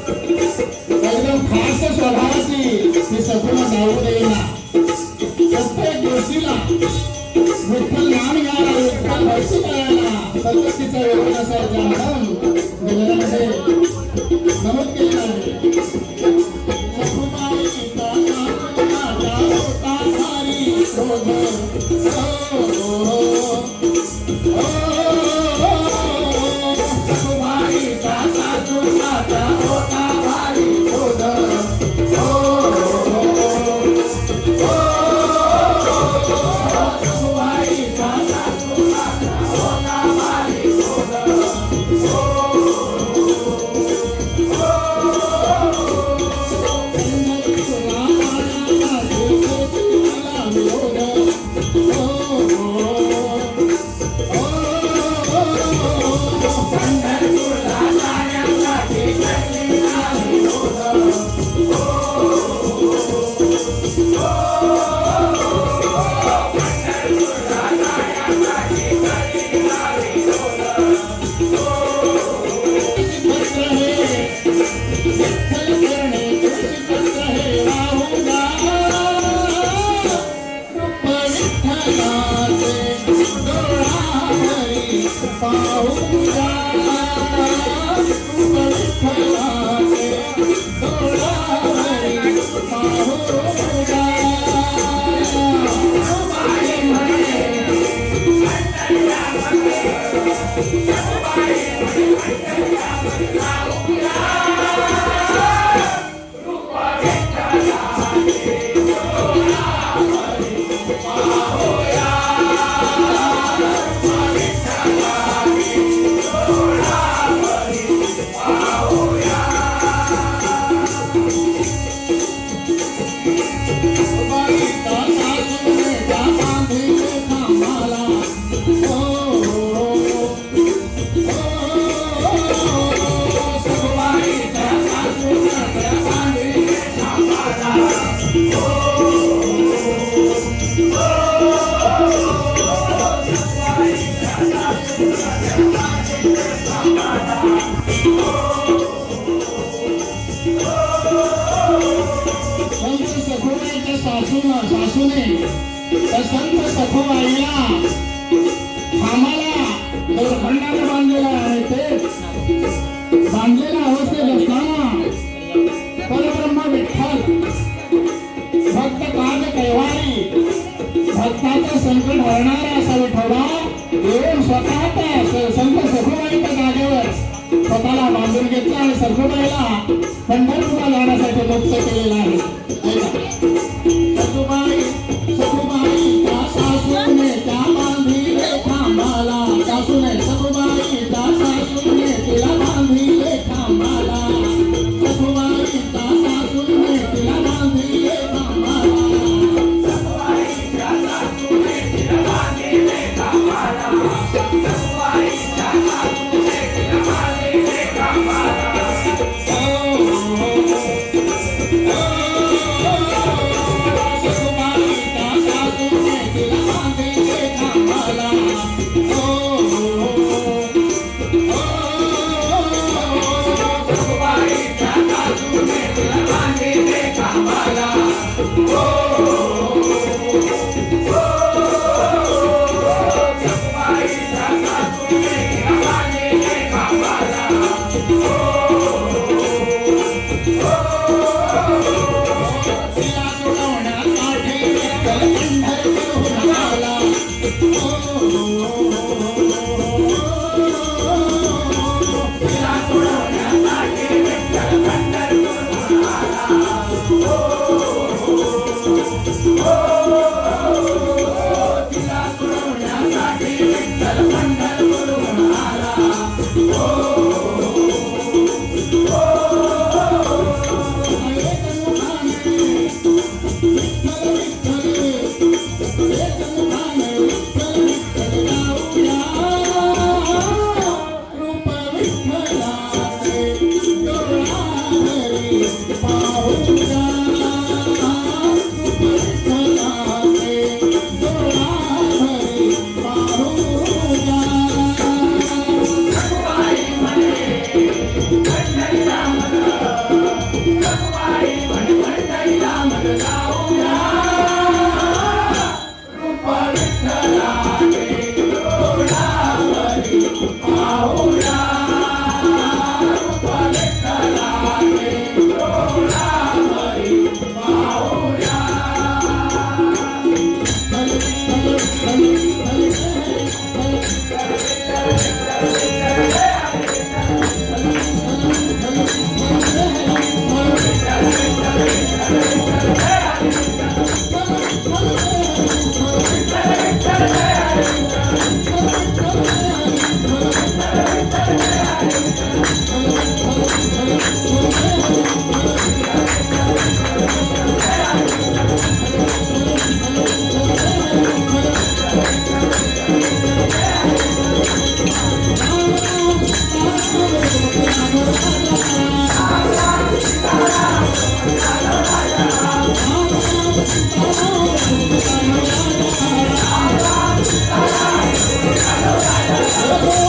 एकदम खास स्वभावाची ती सगळं जाऊ देईना प्रत्येक गोष्टीला विठ्ठल नाम घ्यायला विठ्ठल भक्ती करायला सतत तिचा वेळ असायचा मॅडम गजरामध्ये नमूद केलेलं आहे संत सखुबाईला आम्हाला दोरखंडाने बांधलेला आहे ते बांधलेल्या अवस्थेत असताना परब्रह्म विठ्ठल भक्त काज कैवारी भक्ताचं संकट हरणारा असा विठोबा येऊन स्वतः संत सखुबाईच्या जागेवर स्वतःला बांधून घेतला आणि सखुबाईला पंढरपूरला जाण्यासाठी मुक्त केलेला आहे. सखुबाई त्या सासूने त्या बांधिले खांबाला सासूने सखुबाई त्या सासूने तिला बांधिले खांबाला सखुबाई त्या सासूने तिला बांधिले खांबाला सखुबाई त्या सासूने तिला बांधिले खांबाला सखुबाई त्या सासूने तिला बांधिले खांबाला अरे